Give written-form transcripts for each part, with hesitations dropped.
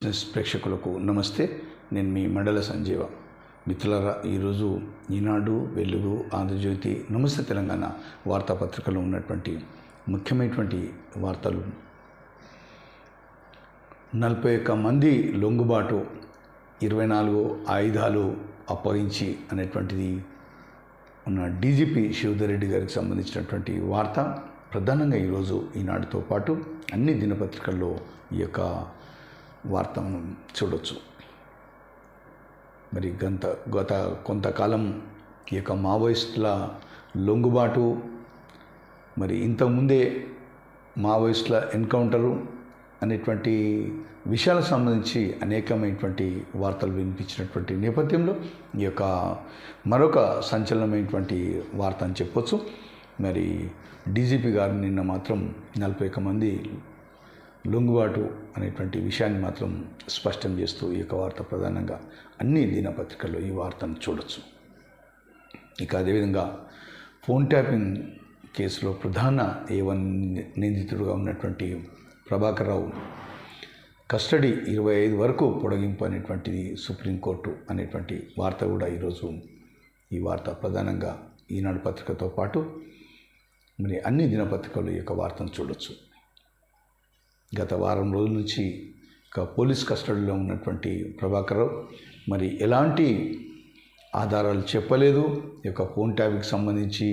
ప్రేక్షకులకు నమస్తే. నేను మీ మండల సంజీవ. మిత్రులారా, ఈరోజు ఈనాడు, వెలుగు, ఆంధ్రజ్యోతి, నమస్తే తెలంగాణ వార్తాపత్రికలో ఉన్నటువంటి ముఖ్యమైనటువంటి వార్తలు. 41 మంది లొంగుబాటు, 24 ఆయుధాలు అప్పగించి అనేటువంటిది ఉన్న డీజీపీ శివధర్ రెడ్డి గారికి సంబంధించినటువంటి వార్త ప్రధానంగా ఈరోజు ఈనాడుతో పాటు అన్ని దినపత్రికల్లో ఈ యొక్క వార్తను చూడవచ్చు. మరి గత కొంతకాలం ఈ యొక్క మావోయిస్టుల లొంగుబాటు, మరి ఇంతకుముందే మావోయిస్టుల ఎన్కౌంటరు అనేటువంటి విషయాలకు సంబంధించి అనేకమైనటువంటి వార్తలు వినిపించినటువంటి నేపథ్యంలో ఈ యొక్క మరొక సంచలనమైనటువంటి వార్త అని చెప్పొచ్చు. మరి డీజీపీ గారు నిన్న మాత్రం 41 మంది లొంగుబాటు అనేటువంటి విషయాన్ని మాత్రం స్పష్టం చేస్తూ ఈ యొక్క వార్త ప్రధానంగా అన్ని దినపత్రికల్లో ఈ వార్తను చూడవచ్చు. ఇక అదేవిధంగా ఫోన్ ట్యాపింగ్ కేసులో ప్రధాన A1 నిందితుడుగా ఉన్నటువంటి ప్రభాకర్ రావు కస్టడీ 25 వరకు పొడిగింపు అనేటువంటిది సుప్రీంకోర్టు అనేటువంటి వార్త కూడా ఈరోజు ఈ వార్త ప్రధానంగా ఈనాడు పత్రికతో పాటు మరి అన్ని దినపత్రికలు ఈ యొక్క వార్తను చూడవచ్చు. గత వారం రోజుల నుంచి పోలీస్ కస్టడీలో ఉన్నటువంటి ప్రభాకర్ రావు మరి ఎలాంటి ఆధారాలు చెప్పలేదు, ఈ యొక్క ఫోన్ ట్యాబ్కి సంబంధించి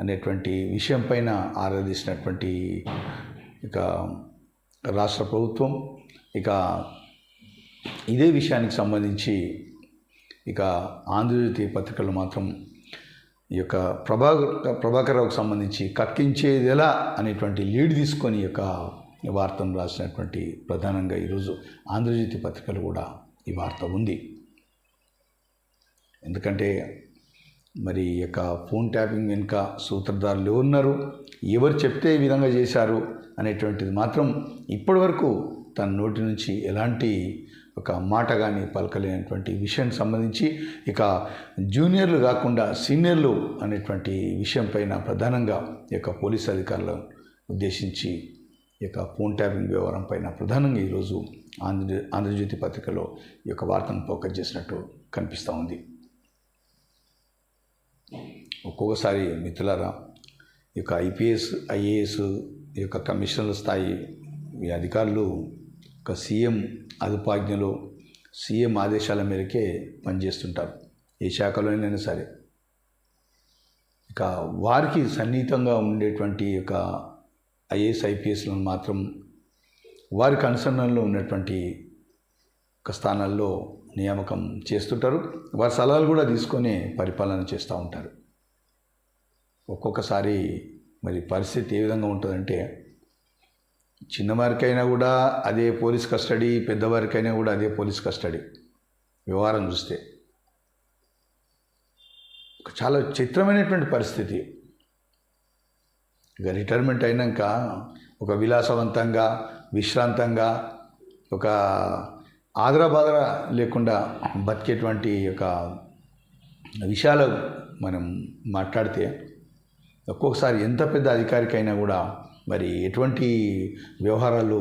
అనేటువంటి విషయం పైన ఆరాధిస్తున్నటువంటి ఇక రాష్ట్ర ప్రభుత్వం ఇక ఇదే విషయానికి సంబంధించి ఇక ఆంధ్రజ్యోతి పత్రికలు మాత్రం ఈ యొక్క ప్రభాకర్ రావుకు సంబంధించి కక్కించేది ఎలా అనేటువంటి లీడ్ తీసుకొని ఈ యొక్క వార్తను రాసినటువంటి ప్రధానంగా ఈరోజు ఆంధ్రజ్యోతి పత్రికలు కూడా ఈ వార్త ఉంది. ఎందుకంటే మరి ఈ యొక్క ఫోన్ ట్యాపింగ్ వెనుక సూత్రధారులు ఎవరున్నారు, ఎవరు చెప్తే ఈ విధంగా చేశారు అనేటువంటిది మాత్రం ఇప్పటివరకు తన నోటి నుంచి ఎలాంటి ఒక మాట కానీ పలకలేనటువంటి విషయానికి సంబంధించి ఇక జూనియర్లు కాకుండా సీనియర్లు అనేటువంటి విషయం పైన ప్రధానంగా ఈ యొక్క పోలీస్ అధికారులను ఉద్దేశించి ఈ యొక్క ఫోన్ ట్యాపింగ్ వ్యవహారం పైన ప్రధానంగా ఈరోజు ఆంధ్రజ్యోతి పత్రికలో ఈ యొక్క వార్తను ఫోకస్ చేసినట్టు కనిపిస్తూ ఉంది. ఒక్కొక్కసారి మిత్రులారా, ఈ యొక్క IPS, IAS, ఈ యొక్క కమిషనర్ల స్థాయి ఈ అధికారులు ఒక సీఎం అదుపాజ్ఞలో సీఎం ఆదేశాల మేరకే పనిచేస్తుంటారు, ఏ శాఖలోనైనా సరే. ఇక వారికి సన్నిహితంగా ఉండేటువంటి యొక్క IAS, IPSలను మాత్రం వారి కన్సర్న్లో ఉన్నటువంటి ఒక స్థానాల్లో నియామకం చేస్తుంటారు. వారి సలహాలు కూడా తీసుకొని పరిపాలన చేస్తూ ఉంటారు. ఒక్కొక్కసారి మరి పరిస్థితి ఏ విధంగా ఉంటుందంటే, చిన్నవారికైనా కూడా అదే పోలీస్ కస్టడీ, పెద్దవారికైనా కూడా అదే పోలీస్ కస్టడీ వ్యవహారం చూస్తే చాలా చిత్రమైనటువంటి పరిస్థితి. ఇక రిటైర్మెంట్ అయినాక ఒక విలాసవంతంగా, విశ్రాంతంగా, ఒక ఆదరాబాదరా లేకుండా బతికేటువంటి ఒక విషయాలు మనం మాట్లాడితే ఒక్కొక్కసారి ఎంత పెద్ద అధికారికైనా కూడా మరి ఎటువంటి వ్యవహారాలు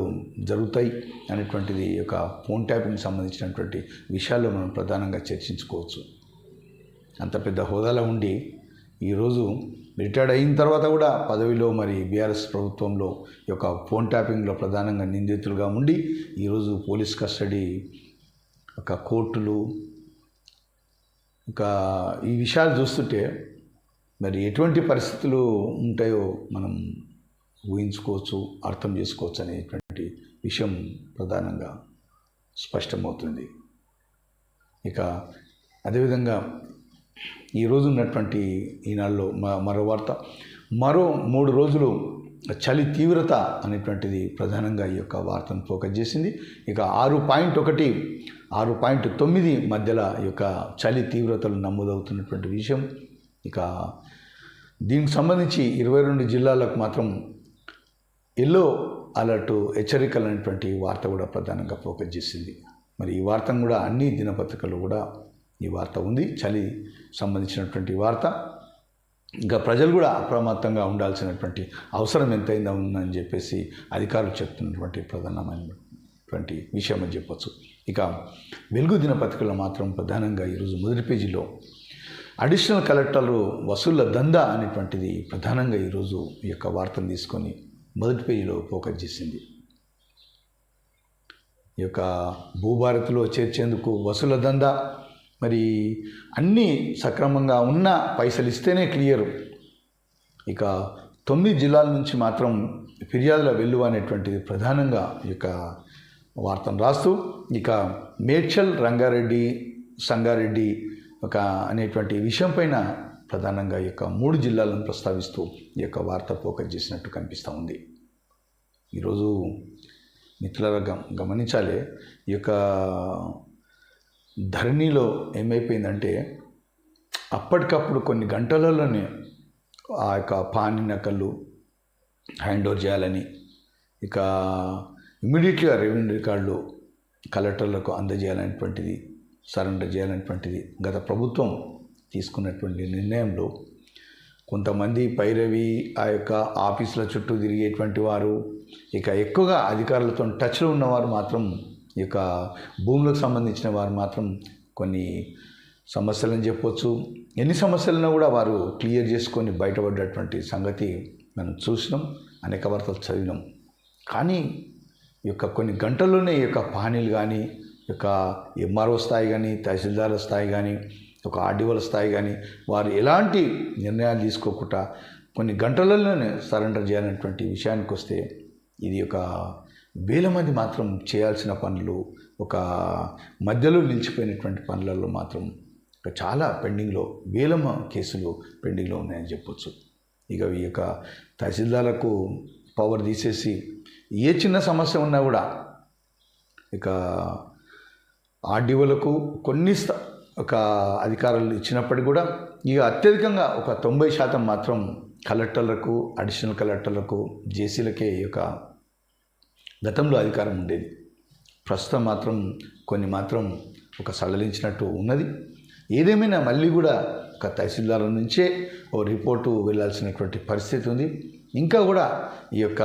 జరుగుతాయి అనేటువంటిది ఒక ఫోన్ ట్యాపింగ్ సంబంధించినటువంటి విషయాల్లో మనం ప్రధానంగా చర్చించుకోవచ్చు. అంత పెద్ద హోదాలో ఉండి ఈరోజు రిటైర్డ్ అయిన తర్వాత కూడా పదవిలో మరి బీఆర్ఎస్ ప్రభుత్వంలో ఈ యొక్క ఫోన్ ట్యాపింగ్లో ప్రధానంగా నిందితులుగా ఉండి ఈరోజు పోలీస్ కస్టడీ, ఒక కోర్టులు, ఇంకా ఈ విషయాలు చూస్తుంటే మరి ఎటువంటి పరిస్థితులు ఉంటాయో మనం ఊహించుకోవచ్చు, అర్థం చేసుకోవచ్చు అనేటువంటి విషయం ప్రధానంగా స్పష్టమవుతుంది. ఇక అదేవిధంగా ఈరోజు ఉన్నటువంటి ఈనాడులో మరో వార్త, మరో 3 రోజులు చలి తీవ్రత అనేటువంటిది ప్రధానంగా ఈ యొక్క వార్తను ఫోకస్ చేసింది. ఇక 6.1, 6.9 మధ్యలో ఈ యొక్క చలి తీవ్రతలు నమోదవుతున్నటువంటి విషయం. ఇక దీనికి సంబంధించి 22 జిల్లాలకు మాత్రం ఎల్లో అలర్టు, హెచ్చరికలు అనేటువంటి వార్త కూడా ప్రధానంగా ఫోకస్ చేసింది. మరి ఈ వార్తను కూడా అన్ని దినపత్రికలు కూడా ఈ వార్త ఉంది, చలి సంబంధించినటువంటి వార్త. ఇంకా ప్రజలు కూడా అప్రమత్తంగా ఉండాల్సినటువంటి అవసరం ఎంతైందా ఉందని చెప్పేసి అధికారులు చెప్తున్నటువంటి అనేటువంటి విషయం అని చెప్పొచ్చు. ఇక వెలుగు దినపత్రికలో మాత్రం ప్రధానంగా ఈరోజు మొదటి పేజీలో అడిషనల్ కలెక్టర్లు వసూళ్ల దందా అనేటువంటిది ప్రధానంగా ఈరోజు ఈ యొక్క వార్తను తీసుకొని మొదటి పేజీలో ఫోకస్ చేసింది. ఈ యొక్క భూభారతిలో చేర్చేందుకు వసూళ్ల దందా, మరి అన్నీ సక్రమంగా ఉన్న పైసలు ఇస్తేనే క్లియరు. ఇక 9 జిల్లాల నుంచి మాత్రం ఫిర్యాదుల వెల్లువ అనేటువంటిది ప్రధానంగా ఈ యొక్క వార్తను రాస్తూ, ఇక మేడ్చల్, రంగారెడ్డి, సంగారెడ్డి అనేటువంటి విషయం పైన ప్రధానంగా ఈ యొక్క 3 జిల్లాలను ప్రస్తావిస్తూ ఈ యొక్క వార్త ఫోకస్ చేసినట్టు కనిపిస్తూ ఉంది. ఈరోజు మిత్రులారా గమనించాలి, ఈ యొక్క ధరణిలో ఏమైపోయిందంటే అప్పటికప్పుడు కొన్ని గంటలలోనే ఆ యొక్క పాని నకళ్ళు హ్యాండ్ ఓవర్ చేయాలని, ఇక ఇమ్మీడియట్గా రెవెన్యూ రికార్డులు కలెక్టర్లకు అందజేయాలనేటువంటిది, సరెండర్ చేయాలనేటువంటిది గత ప్రభుత్వం తీసుకున్నటువంటి నిర్ణయంలో కొంతమంది పైరవి ఆ యొక్క ఆఫీసుల చుట్టూ తిరిగేటువంటి వారు, ఇక ఎక్కువగా అధికారులతో టచ్లో ఉన్నవారు మాత్రం, ఈ యొక్క భూములకు సంబంధించిన వారు మాత్రం కొన్ని సమస్యలని చెప్పొచ్చు, ఎన్ని సమస్యలను కూడా వారు క్లియర్ చేసుకొని బయటపడ్డటువంటి సంగతి మనం చూసినాం, అనేక వార్తలు చదివినాం. కానీ ఈ యొక్క కొన్ని గంటల్లోనే ఈ యొక్క పానీలు కానీ, ఈ యొక్క ఎంఆర్ఓ స్థాయి కానీ, తహసీల్దార్ల స్థాయి కానీ, ఒక ఆర్డీఓల స్థాయి కానీ వారు ఎలాంటి నిర్ణయాలు తీసుకోకుండా కొన్ని గంటలలోనే సరెండర్ చేయాలనేటువంటి విషయానికి వస్తే, ఇది ఒక వేల మంది మాత్రం చేయాల్సిన పనులు, ఒక మధ్యలో నిలిచిపోయినటువంటి పనులలో మాత్రం చాలా పెండింగ్లో, వేల కేసులు పెండింగ్లో ఉన్నాయని చెప్పొచ్చు. ఇక ఈ యొక్క తహసీల్దార్లకు పవర్ తీసేసి ఏ చిన్న సమస్య ఉన్నా కూడా ఇక ఆర్డీఓలకు కొన్ని ఒక అధికారాలు ఇచ్చినప్పటికీ కూడా ఇక అత్యధికంగా ఒక 90% మాత్రం కలెక్టర్లకు, అడిషనల్ కలెక్టర్లకు, జేసీలకే ఈ యొక్క గతంలో అధికారం ఉండేది. ప్రస్తుతం మాత్రం కొన్ని మాత్రం ఒక సడలించినట్టు ఉన్నది. ఏదేమైనా మళ్ళీ కూడా ఒక తహసీల్దార్ల నుంచే ఓ రిపోర్టు వెళ్ళాల్సినటువంటి పరిస్థితి ఉంది. ఇంకా కూడా ఈ యొక్క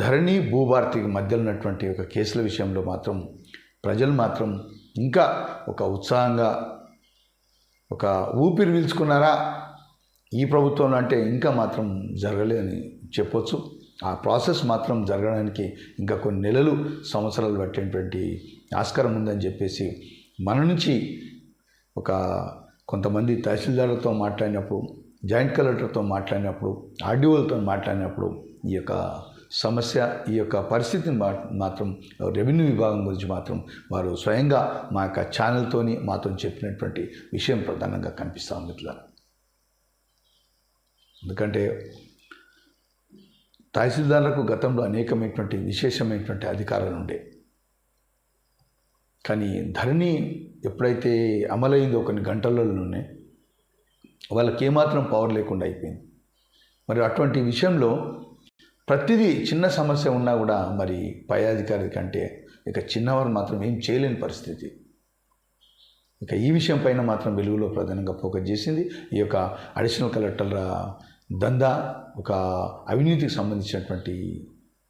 ధరణి, భూభారతికి మధ్య ఉన్నటువంటి ఒక కేసుల విషయంలో మాత్రం ప్రజలు మాత్రం ఇంకా ఒక ఉత్సాహంగా ఒక ఊపిరి పీల్చుకున్నారా ఈ ప్రభుత్వంలో అంటే ఇంకా మాత్రం జరగలేదని చెప్పొచ్చు. ఆ ప్రాసెస్ మాత్రం జరగడానికి ఇంకా కొన్ని నెలలు, సంవత్సరాలు పట్టేటువంటి ఆస్కారం ఉందని చెప్పేసి మన నుంచి ఒక కొంతమంది తహసీల్దార్లతో మాట్లాడినప్పుడు, జాయింట్ కలెక్టర్తో మాట్లాడినప్పుడు, ఆర్డీఓలతో మాట్లాడినప్పుడు ఈ యొక్క సమస్య, ఈ యొక్క పరిస్థితిని మాత్రం రెవెన్యూ విభాగం గురించి మాత్రం వారు స్వయంగా మా యొక్క ఛానల్తోని మాతో చెప్పినటువంటి విషయం ప్రధానంగా కనిపిస్తూ ఉంది ఇట్లా. ఎందుకంటే తహసీల్దార్లకు గతంలో అనేకమైనటువంటి విశేషమైనటువంటి అధికారాలు ఉండే, కానీ ధరణి ఎప్పుడైతే అమలైందో కొన్ని గంటలలోనే వాళ్ళకి ఏమాత్రం పవర్ లేకుండా అయిపోయింది. మరి అటువంటి విషయంలో ప్రతిదీ చిన్న సమస్య ఉన్నా కూడా మరి పై అధికారి కంటే ఇక చిన్నవారు మాత్రం ఏం చేయలేని పరిస్థితి. ఇక ఈ విషయం పైన మాత్రం వెలుగులో ప్రధానంగా ఫోకస్ చేసింది ఈ యొక్క అడిషనల్ కలెక్టర్ల దందా, ఒక అవినీతికి సంబంధించినటువంటి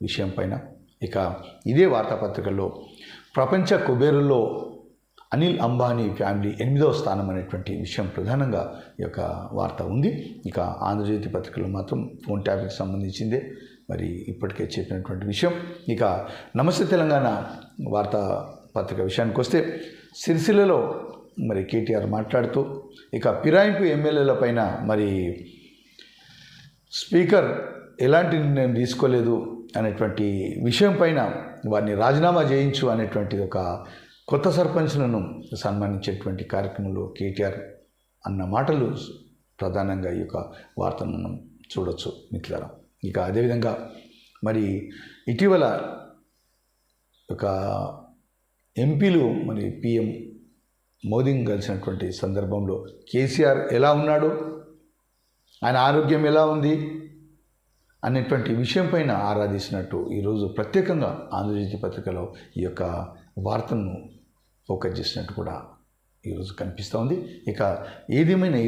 విషయం పైన. ఇక ఇదే వార్తాపత్రికల్లో ప్రపంచ కుబేరుల్లో అనిల్ అంబానీ ఫ్యామిలీ 8వ స్థానం అనేటువంటి విషయం ప్రధానంగా ఈ యొక్క వార్త ఉంది. ఇక ఆంధ్రజ్యోతి పత్రికలో మాత్రం ఫోన్ ట్యాబ్కి సంబంధించిందే మరి ఇప్పటికే చెప్పినటువంటి విషయం. ఇక నమస్తే తెలంగాణ వార్తాపత్రిక విషయానికి వస్తే సిరిసిల్లలో మరి కేటీఆర్ మాట్లాడుతూ ఇక ఫిరాయింపు ఎమ్మెల్యేల పైన మరి స్పీకర్ ఎలాంటి నిర్ణయం తీసుకోలేదు అనేటువంటి విషయం పైన వారిని రాజీనామా చేయించు అనేటువంటి ఒక కొత్త సర్పంచ్లను సన్మానించేటువంటి కార్యక్రమంలో కేటీఆర్ అన్న మాటలు ప్రధానంగా ఈ యొక్క వార్తను మనం చూడవచ్చు మిత్రులారా. ఇక అదేవిధంగా మరి ఇటీవల ఒక ఎంపీలు మరి పిఎం మోదీని కలిసినటువంటి సందర్భంలో కేసీఆర్ ఎలా ఉన్నాడు, ఆయన ఆరోగ్యం ఎలా ఉంది అనేటువంటి విషయం పైన ఆరాధిస్తున్నట్టు ఈరోజు ప్రత్యేకంగా ఆంధ్రజ్యోతి పత్రికలో ఈ యొక్క వార్తను ఫోకస్ చేసినట్టు కూడా ఈరోజు కనిపిస్తూ ఉంది. ఇక ఏదేమైనా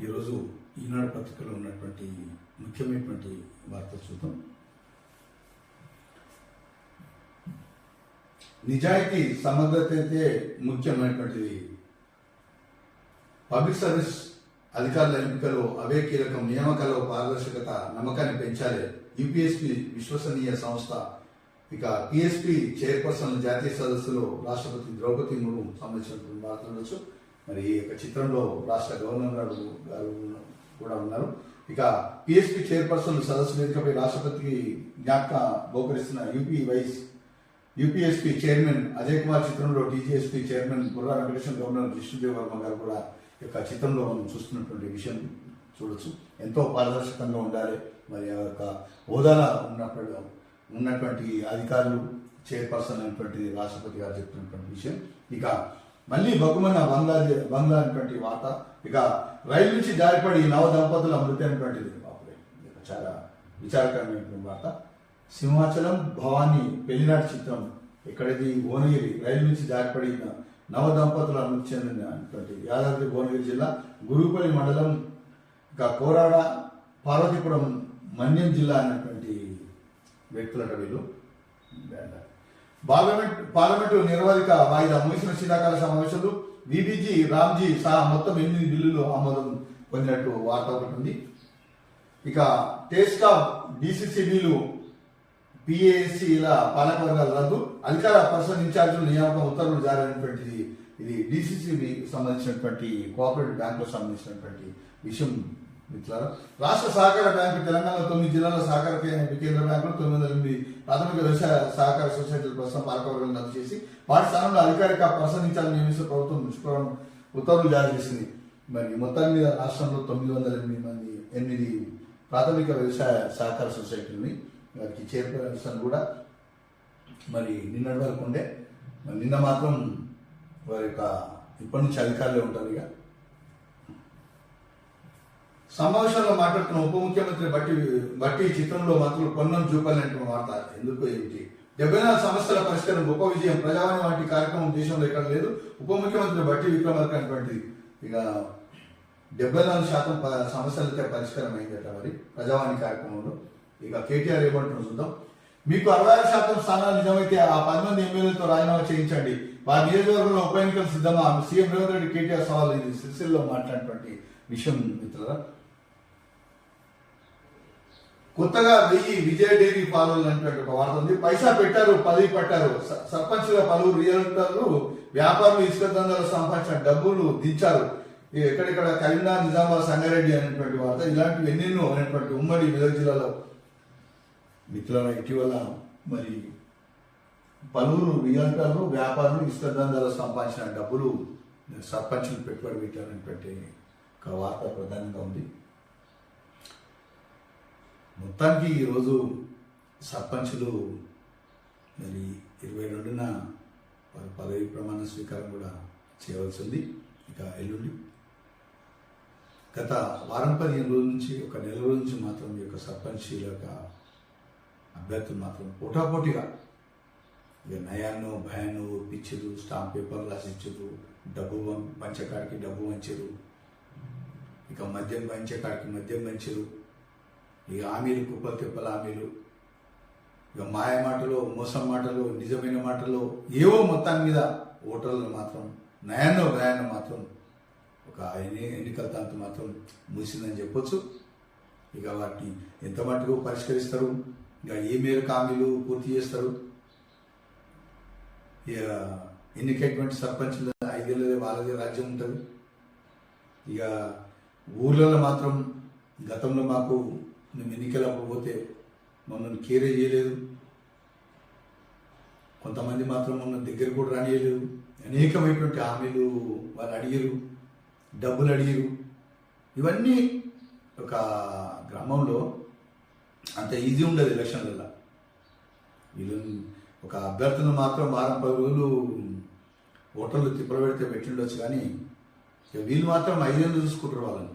ఈరోజు ఈనాడు పత్రికలో ఉన్నటువంటి ముఖ్యమైనటువంటి వార్త చూద్దాం. నిజాయితీ సమగ్రత అయితే ముఖ్యమైనటువంటిది. పబ్లిక్ సర్వీస్ అధికారుల ఎంపికలో అవే కీలకం. నియామకాల్లో పారదర్శకత, నమ్మకాన్ని పెంచాలి. యూపీఎస్పీ విశ్వసనీయ సంస్థ. ఇక పిఎస్పీ చైర్పర్సన్ జాతీయ సదస్సులో రాష్ట్రపతి ద్రౌపది ముర్ము సంబంధించినటువంటి వార్తలు ఉండొచ్చు. మరి ఈ యొక్క చిత్రంలో రాష్ట్ర గవర్నర్ గారు కూడా ఉన్నారు. ఇక పిఎస్పీ చైర్పర్సన్ సదస్సు వేదికపై రాష్ట్రపతికి జ్ఞాపక బహుకరిస్తున్న యూపీఎస్పీ చైర్మన్ అజయ్ కుమార్ చిత్రంలో TGPSC chairman Burra Venkateshwara, governor Vishnudev Varma గారు కూడా యొక్క చిత్రంలో మనం చూస్తున్నటువంటి విషయం చూడొచ్చు. ఎంతో పారదర్శకంగా ఉండాలి. మరి ఆ యొక్క హోదాలో ఉన్నటువంటి అధికారులు, చైర్పర్సన్ అనేటువంటి రాష్ట్రపతి గారు చెప్తున్నటువంటి విషయం. ఇక మళ్ళీ బగ్గుమన్న బంగ్లా అనేటువంటి వార్త. ఇక రైలు నుంచి జారిపడి నవ దంపతుల మృతి అనేటువంటిది చాలా విచారకరమైనటువంటి వార్త. సింహాచలం భవానీ పెళ్లినాటి చిత్రం ఇక్కడిది భువనగిరి. రైలు నుంచి జారిపడి నవ దంపతుల మృతి చెందినటువంటి యాదాద్రి భువనగిరి జిల్లా గురుపల్లి మండలం, ఇక కోరాడ, పార్వతీపురం, మన్యం జిల్లా అనేటువంటి వ్యక్తులట వీళ్ళు. పార్లమెంటు నిరవధిక వాయిదా ముగిసిన శీతాకాల సమావేశాలు. విబిజీ, రామ్జీ సహా మొత్తం 8 బిల్లులు ఆమోదం పొందినట్టు వార్త ఒకటి ఉంది. ఇక టేస్కా, డిసిసిబిలు, పిఏఎస్సీల పాలకవర్గాల రద్దు. అధికార పర్సన్ ఇన్ఛార్జీల నియామకం ఉత్తర్వులు జారీ అయినటువంటిది. ఇది డిసిసిబి సంబంధించినటువంటి కోఆపరేటివ్ బ్యాంకులకు సంబంధించినటువంటి విషయం మిత్రులారా. రాష్ట్ర సహకార బ్యాంకు తెలంగాణలో 9 జిల్లాల సహకార కేంద్ర బ్యాంకులు 908 ప్రాథమిక వ్యవసాయ సహకార సొసైటీల ప్రస్తుతం పాలకవర్గాలను రద్దు చేసి వాటి స్థానంలో అధికారిక పర్సన్ ఇన్ఛార్జ్ నియమిస్తూ ప్రభుత్వం శుక్రవారం ఉత్తర్వులు జారీ చేసింది. మరి మొత్తం మీద రాష్ట్రంలో 908 ప్రాథమిక వ్యవసాయ సహకార సొసైటీలని వారికి చైర్పర్సన్ కూడా మరి నిన్నటి వరకు ఉండే. మరి నిన్న మాత్రం వారి యొక్క ఇప్పటి నుంచి అధికారులే ఉంటారు. ఇక సమావేశంలో మాట్లాడుతున్న ఉప ముఖ్యమంత్రి బట్టి చిత్రంలో మంత్రులు పొన్నం చూపాలంటున్న వార్త ఎందుకు ఏమిటి? 74 సమస్యల పరిష్కారం గొప్ప విజయం. ప్రజావాణి వంటి కార్యక్రమం దేశంలో ఎక్కడ లేదు. ఉప ముఖ్యమంత్రి బట్టి విక్రమార్క అనేటువంటిది. ఇక 74% సమస్యలతో పరిష్కారం అయిందట మరి ప్రజావాణి కార్యక్రమంలో. ఇక కేటీఆర్ ఏమంటున్నారు చూద్దాం. మీకు 66% స్థానాలు నిజమైతే ఆ 10 మంది ఎమ్మెల్యేలతో రాజీనామా చేయించండి. వారి నియోజకవర్గంలో ఉప ఎన్నికలు సిద్ధమా? సీఎం రేవంత్ రెడ్డి కేటీఆర్ సవాల్. ఇది సిరిసిల్లలో మాట్లాడినటువంటి విషయం మిత్రుల. కొత్తగా 1000 విజయ డైరీ పాలనలు అనేటువంటి ఒక వార్త ఉంది. పైసా పెట్టారు, పదవి పట్టారు. సర్పంచ్గా పలువురు రియల్టర్లు, వ్యాపారులు ఇసుక దందాలు సంపాదించిన డబ్బులు దించారు. ఎక్కడెక్కడ కరీంనగర్, నిజామాబాద్, సంగారెడ్డి అనేటువంటి వార్త. ఇలాంటివి ఎన్నెన్నో అనేటువంటి ఉమ్మడి మెదక్ జిల్లాలో మిత్రుల ఇటీవల మరి పలువురు రియల్టర్లు, వ్యాపారులు ఇసుక దందాలు సంపాదించిన డబ్బులు సర్పంచ్లు పెట్టుబడి పెట్టారనేటువంటి ఒక వార్త ప్రధానంగా ఉంది. మొత్తానికి ఈరోజు సర్పంచులు మరి 22న వారి పదవి ప్రమాణ స్వీకారం కూడా చేయవలసి ఉంది. ఇక ఎల్లుండి గత వారం 15 రోజుల నుంచి, ఒక నెల రోజుల నుంచి మాత్రం ఈ యొక్క సర్పంచ్ యొక్క అభ్యర్థులు మాత్రం పోటాపోటీగా ఇక నయాను భయాను పిచ్చిరు, స్టాంప్ పేపర్లు రాసిచ్చారు, డబ్బు పంచకాడికి డబ్బు వంచారు, ఇక మద్యం పంచకాడికి మద్యం పంచారు, ఇక హామీలు కుప్పలు తిప్పల హామీలు, ఇక మాయ మాటలు, మోసం మాటలు, నిజమైన మాటలు, ఏవో మొత్తాన్ని మీద ఓటర్లు మాత్రం నయాన్నో భయాన్నో మాత్రం ఒక ఎన్నికల తంతు మాత్రం మూసిందని చెప్పొచ్చు. ఇక వాటిని ఎంత మట్టుకు పరిష్కరిస్తారు, ఇక ఏ మేరకు హామీలు పూర్తి చేస్తారు, ఇక ఎన్నికైనటువంటి సర్పంచ్లు 5 ఏళ్ళదే వాళ్ళదే రాజ్యం ఉంటుంది. ఇక ఊర్లలో మాత్రం గతంలో మాకు మేము ఎన్నికలప్పుడు పోతే మమ్మల్ని కేరే చేయలేదు, కొంతమంది మాత్రం మమ్మల్ని దగ్గర కూడా రానియలేదు, అనేకమైనటువంటి హామీలు వాళ్ళు అడిగారు, డబ్బులు అడిగారు. ఇవన్నీ ఒక గ్రామంలో అంత ఈజీ ఉండదు ఎలక్షన్లలో. వీళ్ళు ఒక అభ్యర్థులు మాత్రం వారం 10 రోజులు ఓటర్లు తిప్పలు పెడితే పెట్టిండొచ్చు, కానీ వీళ్ళు మాత్రం 5 ఏళ్ళు చూసుకుంటారు వాళ్ళని.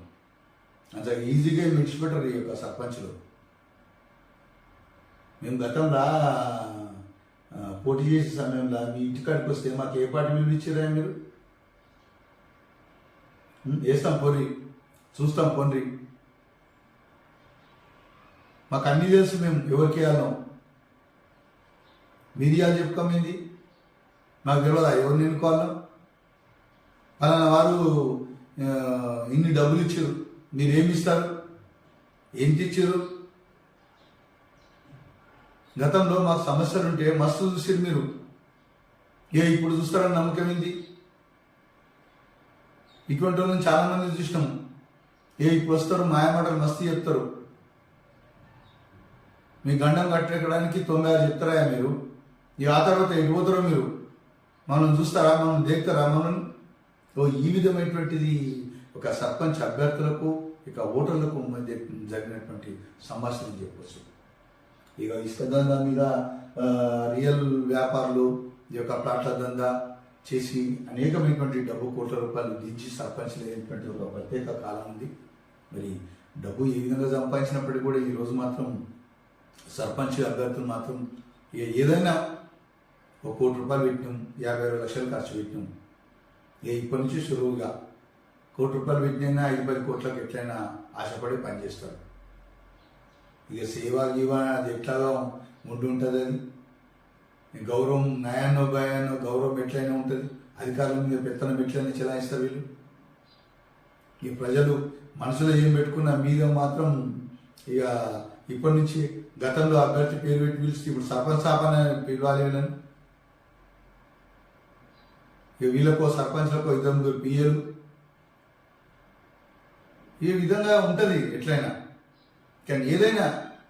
అంత ఈజీగా మిడిచిపెట్టారు ఈ యొక్క సర్పంచ్లు. మేము గతంలో పోటీ చేసే సమయంలో మీ ఇంటికాడికి వస్తే మాకు ఏ పార్టీ మీద ఇచ్చారా మీరు? వేస్తాం పోరి, చూస్తాం పోండి, మాకు అన్నీ తెలుసు, మేము ఎవరికి వేయాలం, మీడియాలు చెప్పుకోమైంది. నాకు తెలియదా ఎవరిని ఎన్నుకోవాలో? పలానా వారు ఇన్ని డబ్బులు ఇచ్చారు, మీరేమి ఇస్తారు, ఏం తెచ్చారు? గతంలో మాకు సమస్యలు ఉంటే మస్తు చూసారు మీరు, ఇప్పుడు చూస్తారని నమ్మకం ఏంది? ఇటువంటి వాళ్ళని చాలామంది చూసినాము. ఇప్పుడు వస్తారు, మాయమాటలు మస్తు చెప్తారు. మీ గండం కట్టెక్కడానికి 96 చెప్తారా మీరు? ఆ తర్వాత ఎడిపోతారో మీరు? మనం చూస్తారా, మనం దేక్తారా మనం? ఈ విధమైనటువంటిది ఒక సర్పంచ్ అభ్యర్థులకు ఇక ఓటర్లకు మధ్య జరిగినటువంటి సంభాషణ చెప్పవచ్చు. ఇక ఇసుక దందా మీద రియల్ వ్యాపారులు ఈ యొక్క ప్లాట్ల దందా చేసి అనేకమైనటువంటి డబ్బు కోట్ల రూపాయలు దించి సర్పంచ్ లేనటువంటి ఒక ప్రత్యేక కాలం ఉంది. మరి డబ్బు ఏ విధంగా సంపాదించినప్పటికీ కూడా ఈరోజు మాత్రం సర్పంచ్ అభ్యర్థులు మాత్రం ఏదైనా ఒక ₹1 కోటి పెట్టినాం, 50-60 లక్షలు ఖర్చు పెట్టినాం. ఇప్పటి నుంచి సులువుగా ₹1 కోటి పెట్టినైనా 5-10 కోట్లకు ఎట్లయినా ఆశపడి పనిచేస్తారు. ఇక సేవా గీవా అది ఎట్లాగా ఉంటుంది, అది గౌరవం నయాన్నో భయాన్నో గౌరవం ఎట్లయినా ఉంటుంది. అధికారుల మీద పెత్తనం ఎట్లయినా చెలాయిస్తారు వీళ్ళు. ఈ ప్రజలు మనసులో ఏం పెట్టుకున్న మీద మాత్రం ఇక ఇప్పటి నుంచి గతంలో అభ్యర్థి పేరు పెట్టి పిలిచి ఇప్పుడు సర్పంచ్ స్థాపన పిలవాలి వీళ్ళని. ఇక వీళ్ళకో సర్పంచ్లకో 2-3 పిఏలు ఈ విధంగా ఉంటుంది ఎట్లయినా. కానీ ఏదైనా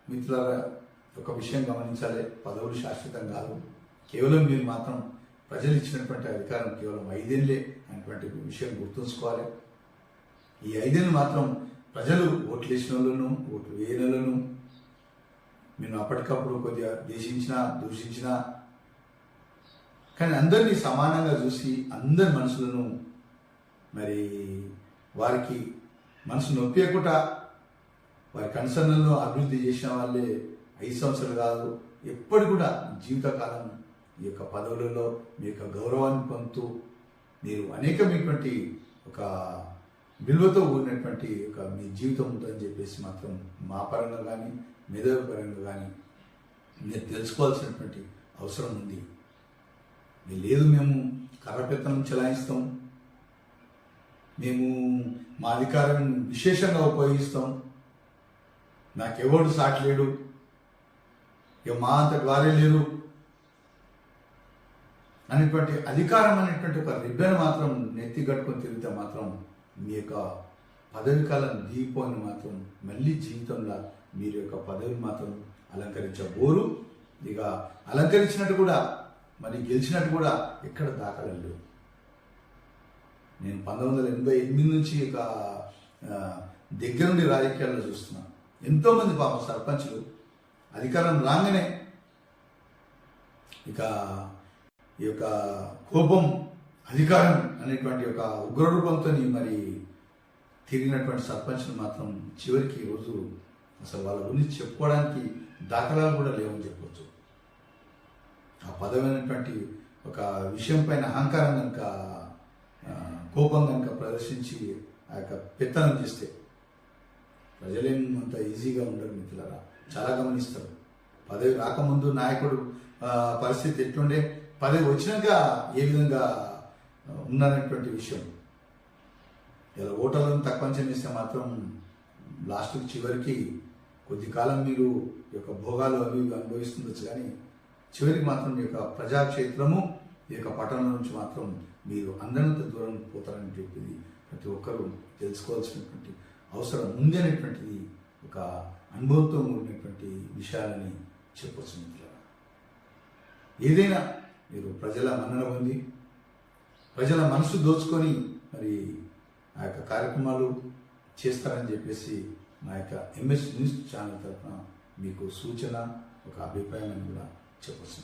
మిత్రులారా ఒక విషయం గమనించాలి, పదవులు శాశ్వతం కాదు. కేవలం మీరు మాత్రం ప్రజలు ఇచ్చినటువంటి అధికారం కేవలం 5 ఏళ్ళే అనేటువంటి విషయం గుర్తుంచుకోవాలి. ఈ 5 ఏళ్ళు మాత్రం ప్రజలు ఓట్లు వేసిన వాళ్ళను, ఓట్లు వేయని వాళ్ళను మీరు అప్పటికప్పుడు కొద్దిగా దేశించినా దూషించినా కానీ అందరినీ సమానంగా చూసి అందరి మనసులను మరి వారికి మనసు నొప్పియకుండా వారి కన్సర్న్లలో అభివృద్ధి చేసిన వాళ్ళే 5 సంవత్సరాలు కాదు, ఎప్పటి కూడా జీవితకాలం ఈ యొక్క పదవులలో మీ యొక్క గౌరవాన్ని పొందుతూ మీరు అనేకమైనటువంటి ఒక విలువతో కూడినటువంటి ఒక మీ జీవితం ఉంటుందని చెప్పేసి మాత్రం మా పరంగా కానీ మేధావి పరంగా కానీ మీరు తెలుసుకోవాల్సినటువంటి అవసరం ఉంది. లేదు మేము కర్రపెత్తనం చెలాయిస్తాం, మేము మా అధికారం విశేషంగా ఉపయోగిస్తాం, నాకెవడు సాటి లేడు, ఇక మా అంతటి వారే లేరు అనేటువంటి అధికారం అనేటువంటి ఒక రిబ్బెన్ మాత్రం నెత్తి కట్టుకొని తిరిగితే మాత్రం మీ యొక్క పదవి కాలం దిగిపోయిన మాత్రం మళ్ళీ జీవితంలో మీరు యొక్క పదవిని మాత్రం అలంకరించబోరు. ఇక అలంకరించినట్టు కూడా మరి గెలిచినట్టు కూడా ఎక్కడ దాఖలు. నేను 1988 నుంచి ఇక దగ్గర నుండి రాజకీయాల్లో చూస్తున్నాను. ఎంతోమంది పాపం సర్పంచులు అధికారం రాగానే ఇక ఈ యొక్క కోపం అధికారం అనేటువంటి ఒక ఉగ్రరూపంతో మరి తిరిగినటువంటి సర్పంచ్లు మాత్రం చివరికి ఈరోజు అసలు వాళ్ళ గురించి చెప్పుకోవడానికి దాఖలాలు కూడా లేవని చెప్పవచ్చు. ఆ పదమైనటువంటి ఒక విషయం పైన అహంకారం కనుక కోపం కనుక ప్రదర్శించి ఆ యొక్క పెత్తనం చేస్తే ప్రజలేం అంత ఈజీగా ఉండరు మిత్రులారా, చాలా గమనిస్తారు. పదవి రాకముందు నాయకుడు పరిస్థితి ఎట్లుండే, పదవి వచ్చినాక ఏ విధంగా ఉన్నటువంటి విషయం. ఇలా ఓటర్లను తక్కువ చేస్తే మాత్రం లాస్ట్కి చివరికి కొద్ది కాలం మీరు ఈ యొక్క భోగాలు అవి అనుభవిస్తుండొచ్చు, కానీ చివరికి మాత్రం ఈ యొక్క ప్రజాక్షేత్రము ఈ యొక్క పట్టణం నుంచి మాత్రం మీరు అందరినంత దూరం పోతారని చెప్పేది ప్రతి ఒక్కరూ తెలుసుకోవాల్సినటువంటి అవసరం ఉంది అనేటువంటిది ఒక అనుభవంతో ఉన్నటువంటి విషయాలని చెప్పవచ్చు మిత్రులారా. ఏదైనా మీరు ప్రజల మన్నన పొంది ప్రజల మనసు దోచుకొని మరి ఆ యొక్క కార్యక్రమాలు చేస్తారని చెప్పేసి మా యొక్క MS న్యూస్ ఛానల్ తరఫున మీకు సూచన, ఒక అభిప్రాయం అని కూడా చెప్పవచ్చు.